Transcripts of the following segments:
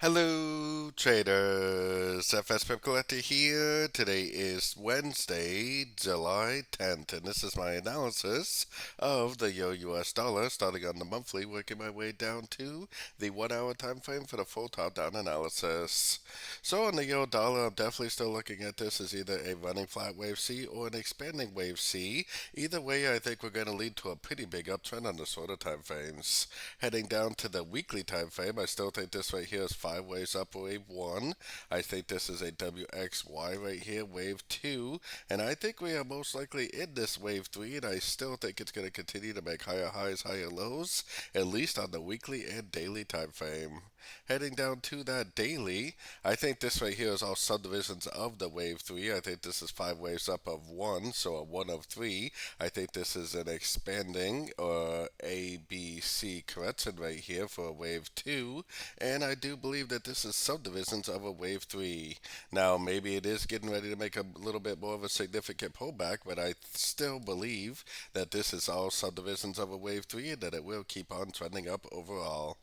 Hello, traders. FX Pip Collector here. Today is Wednesday, July 10th, and this is my analysis of the US dollar, starting on the monthly, working my way down to the 1 hour time frame for the full top-down analysis. So on the euro dollar, I'm definitely still looking at this as either a running flat wave C or an expanding wave C. Either way, I think we're going to lead to a pretty big uptrend on the shorter time frames. Heading down to the weekly time frame, I still think this right here is 5 waves up, wave 1. I think this is a WXY right here, wave 2. And I think we are most likely in this wave 3, and I still think it's going to continue to make higher highs, higher lows, at least on the weekly and daily time frame. Heading down to that daily, I think this right here is all subdivisions of the wave 3. I think this is 5 waves up of 1, so a 1 of 3. I think this is an expanding or ABC correction right here for a wave 2, and I do believe that this is subdivisions of a wave 3. Now, maybe it is getting ready to make a little bit more of a significant pullback, but I still believe that this is all subdivisions of a wave 3 and that it will keep on trending up overall.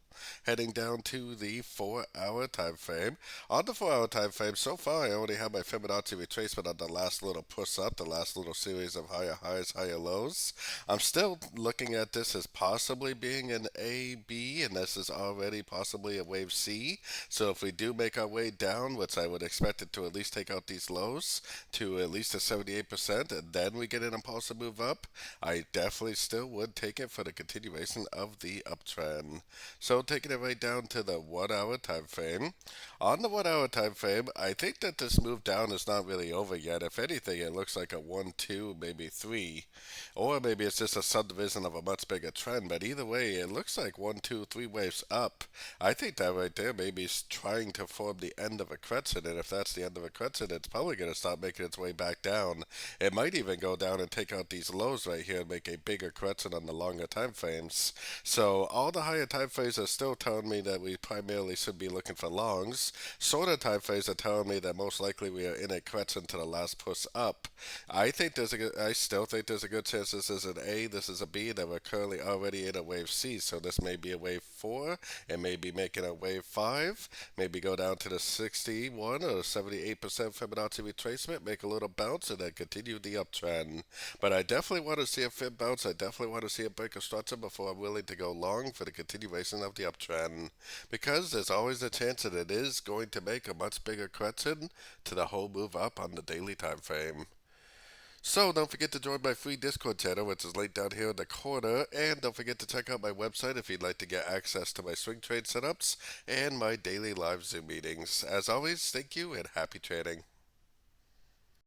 Heading down to the 4 hour time frame. On the 4 hour time frame, so far I only have my Fibonacci retracement on the last little push up, the last little series of higher highs, higher lows. I'm still looking at this as possibly being an A, B, and this is already possibly a wave C. So if we do make our way down, which I would expect it to at least take out these lows to at least a 78%, and then we get an impulsive move up, I definitely still would take it for the continuation of the uptrend. So taking it right down to the 1 hour time frame. On the 1 hour time frame, I think that this move down is not really over yet. If anything, it looks like a 1, 2, maybe 3. Or maybe it's just a subdivision of a much bigger trend. But either way, it looks like 1, 2, 3 waves up. I think that right there maybe is trying to form the end of a correction. And if that's the end of a correction, it's probably going to start making its way back down. It might even go down and take out these lows right here and make a bigger correction on the longer time frames. So all the higher time frames are still telling me that we primarily should be looking for longs. Shorter time frames are telling me that most likely we are in a correction to the last push up. I still think there's a good chance this is an A, this is a B, that we're currently already in a wave C. So this may be a wave 4, it may be making a wave 5, maybe go down to the 61 or 78% Fibonacci retracement, make a little bounce, and then continue the uptrend. But I definitely want to see a Fib bounce. I definitely want to see a break of structure before I'm willing to go long for the continuation of the uptrend, because there's always a chance that it is going to make a much bigger correction to the whole move up on the daily time frame. So don't forget to join my free Discord channel, which is linked down here in the corner, and don't forget to check out my website if you'd like to get access to my swing trade setups and my daily live Zoom meetings. As always, thank you and happy trading.